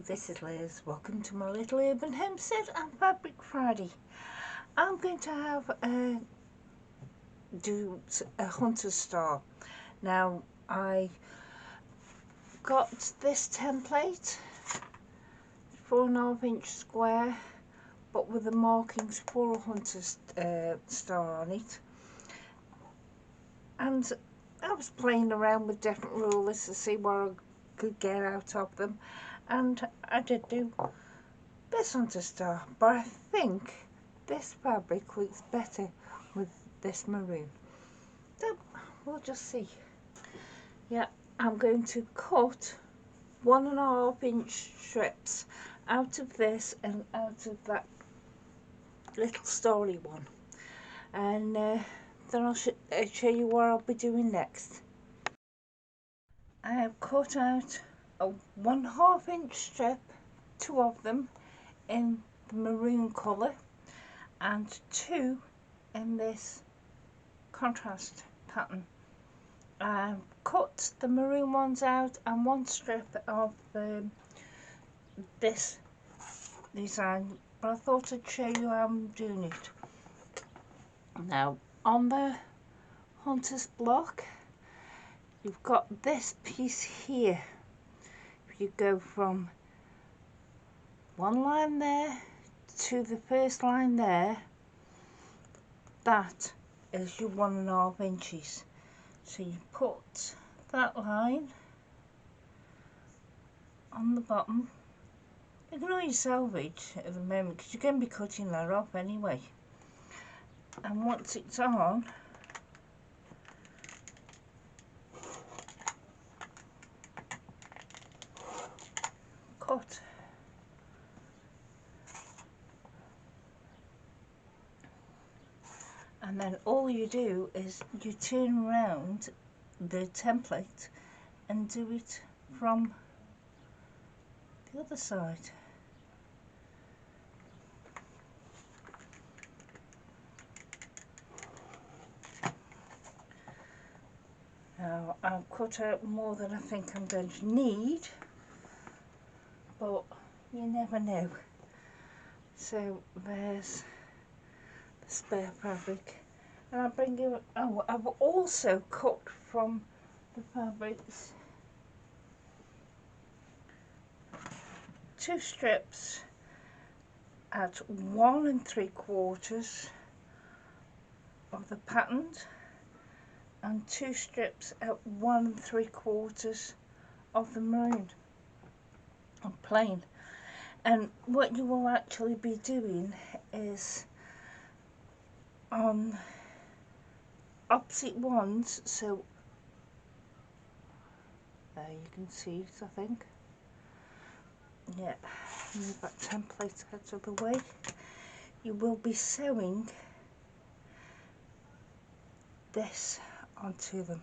this is Liz. Welcome to my little urban homestead and Fabric Friday. I'm going to do a hunter star. Now I got this template, 4.5 inch square, but with the markings for a hunter star on it. And I was playing around with different rulers to see what I could get out of them, and I did do this hunter star, but I think this fabric looks better with this maroon, so we'll just see. Yeah, I'm going to cut 1.5 inch strips out of this and out of that little starry one, and then I'll show you what I'll be doing next. I have cut out a 1/2 inch strip, 2 of them in the maroon colour and 2 in this contrast pattern. I've cut the maroon ones out and 1 strip of this design, but I thought I'd show you how I'm doing it. Now on the hunter's block you've got this piece here. If you go from one line there to the first line there, that is your 1.5 inches. So you put that line on the bottom. Ignore your selvage at the moment because you're going to be cutting that off anyway. And once it's on, cut. And then all you do is you turn around the template and do it from the other side. Now I've cut out more than I think I'm going to need, but you never know. So there's the spare fabric, and I'll bring you. Oh, I've also cut from the fabrics 2 strips at 1 3/4 of the patterned and 2 strips at 1 3/4 of the maroon and plain. And what you will actually be doing is on opposite ones, so there you can see it, I think. Yeah, move that template out of the way. You will be sewing this onto them,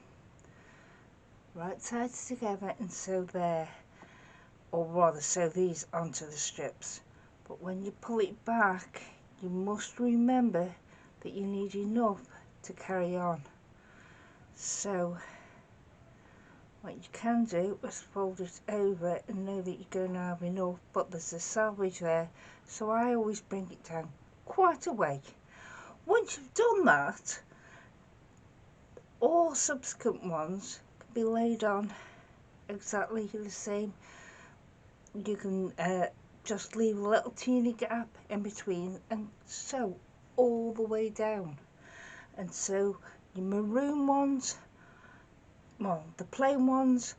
right sides together, and sew there, or rather sew these onto the strips. But when you pull it back, you must remember that you need enough to carry on. So what you can do is fold it over and know that you're going to have enough, but there's a selvage there, so I always bring it down quite a way. Once you've done that, all subsequent ones can be laid on exactly the same. You can just leave a little teeny gap in between and sew all the way down, and so your maroon ones, well, the plain ones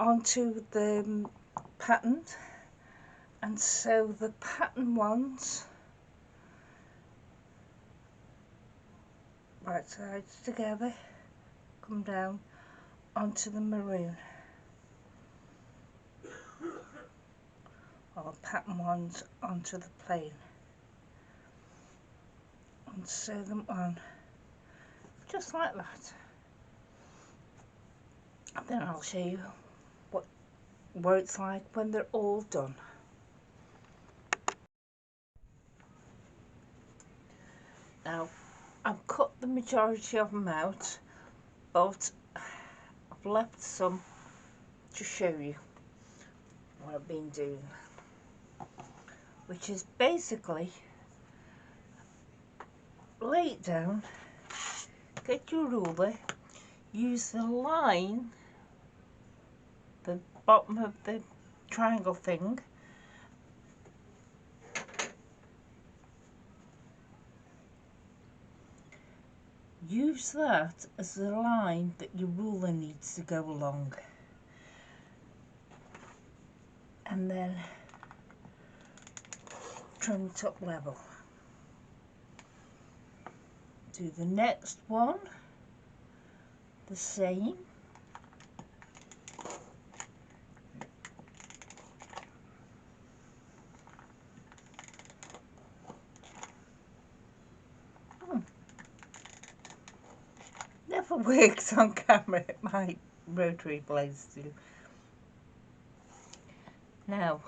onto the patterned, and sew the pattern ones right sides together, come down onto the maroon, or pattern ones onto the plain, and sew them on just like that. And then I'll show you what it's like when they're all done. Now I've cut the majority of them out, but I've left some to show you what I've been doing. which is basically lay it down, get your ruler, use the line, the bottom of the triangle thing, use that as the line that your ruler needs to go along, and then trim it up level. Do the next one the same. Never works on camera, my rotary blades do. Now,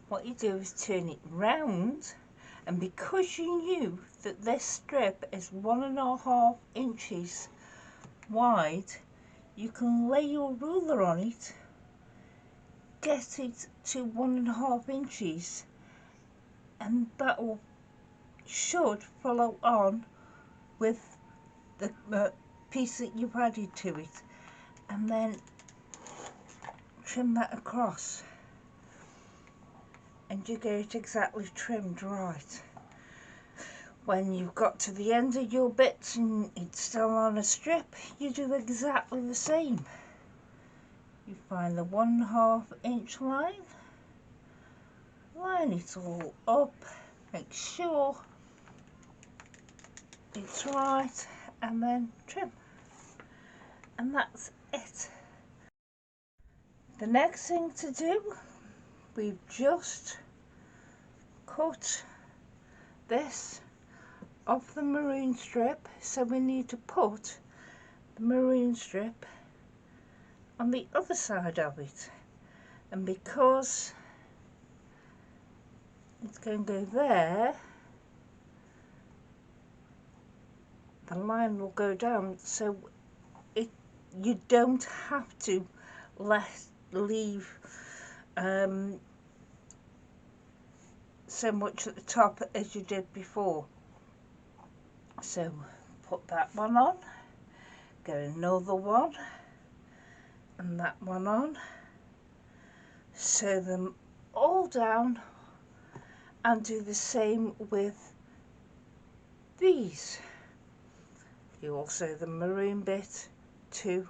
what you do is turn it round, and because you knew that this strip is 1.5 inches wide, you can lay your ruler on it, get it to 1.5 inches, and that will should follow on with the piece that you've added to it, and then trim that across, and you get it exactly trimmed right. When you've got to the end of your bits and it's still on a strip, you do exactly the same. You find the 1.5 inch line, line it all up, make sure it's right, and then trim. And that's it. The next thing to do, we've just cut this off the maroon strip, so we need to put the maroon strip on the other side of it, and because it's going to go there, the line will go down, so you don't have to leave so much at the top as you did before. So put that one on, get another one, and that one on, sew them all down, and do the same with these. You will sew the maroon bit to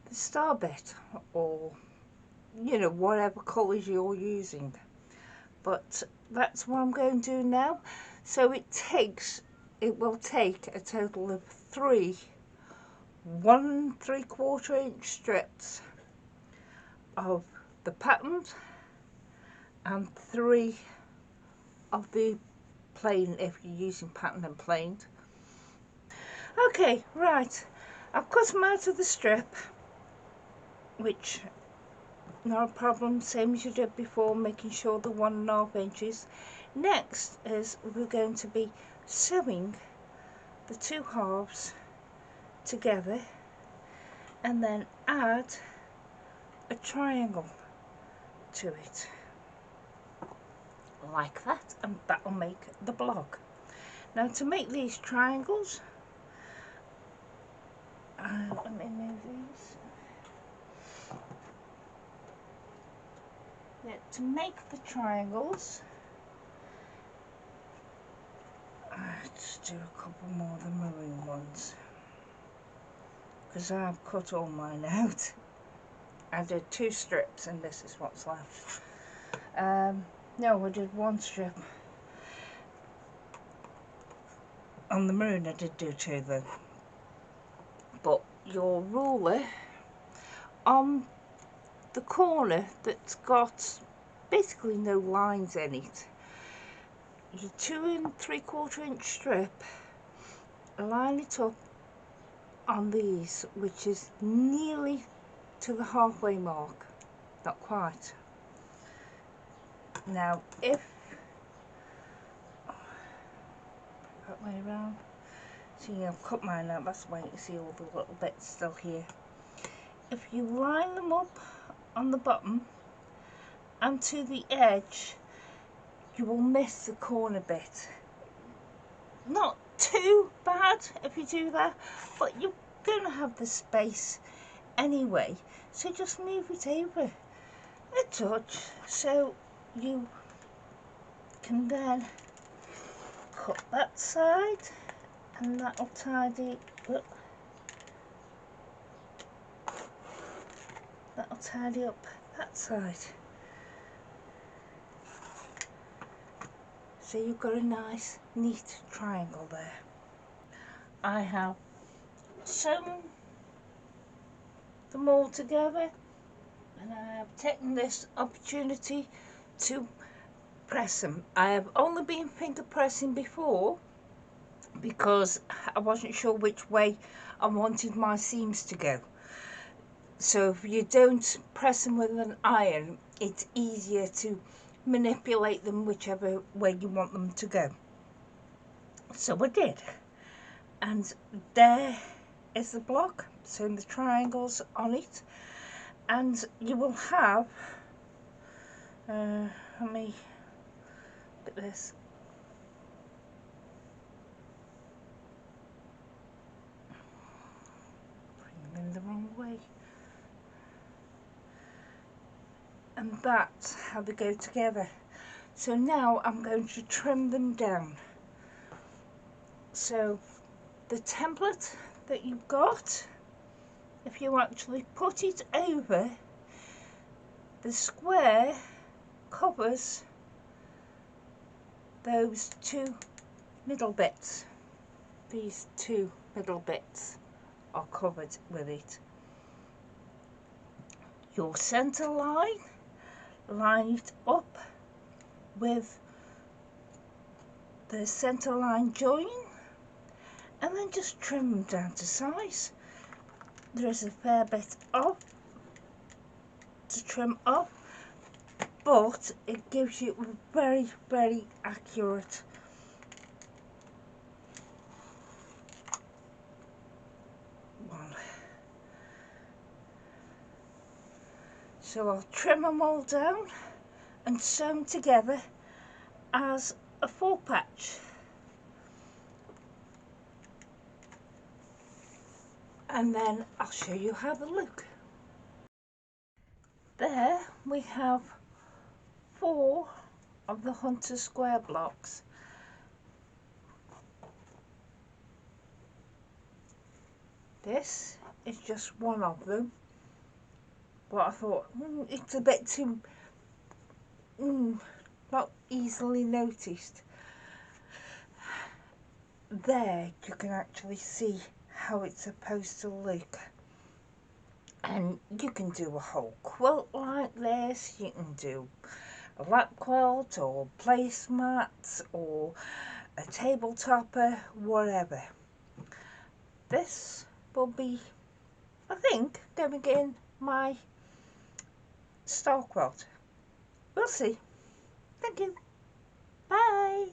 the star bit, or you know, whatever colours you're using. But that's what I'm going to do now. So it will take a total of 3 1 3/4 inch strips of the patterned and 3 of the plain if you're using pattern and plain. Okay, right, I've cut them out of the strip, which not a problem, same as you did before, making sure the 1.5 inches. Next is we're going to be sewing the 2 halves together, and then add a triangle to it like that, and that will make the block. Now to make these triangles, let me move these. Yeah, to make the triangles, let's do a couple more of the maroon ones, because I've cut all mine out. I did 2 strips and this is what's left. No, I did 1 strip. On the maroon I did do 2 though. But your ruler on the corner that's got basically no lines in it, your 2 3/4 inch strip, line it up on these, which is nearly to the halfway mark, not quite. Now if that way around, see I've cut mine out, that's why you can see all the little bits still here. If you line them up on the bottom and to the edge, you will miss the corner bit. Not too bad if you do that, but you're going to have the space anyway, so just move it over a touch so you can then cut that side, and that'll tidy up. That'll tidy up that side. So you've got a nice, neat triangle there. I have sewn them all together, and I have taken this opportunity to press them. I have only been finger pressing before because I wasn't sure which way I wanted my seams to go. So if you don't press them with an iron, it's easier to manipulate them whichever way you want them to go. So I did, and there is the block, so the triangles on it, and you will have let me look at this. Bring them in the wrong way. And that's how they go together. So now I'm going to trim them down. So the template that you've got, if you actually put it over, the square covers those two middle bits. These two middle bits are covered with it. Your centre line, line it up with the centre line join, and then just trim them down to size. There is a fair bit off to trim off, but it gives you a very, very accurate one. So I'll trim them all down and sew them together as a full patch. And then I'll show you how they look. There we have 4 of the Hunter square blocks. This is just one of them, but I thought it's a bit too not easily noticed. There you can actually see how it's supposed to look, and you can do a whole quilt like this. You can do a lap quilt or placemats or a table topper, whatever. This will be, I think, going in my star quilt. We'll see. Thank you. Bye.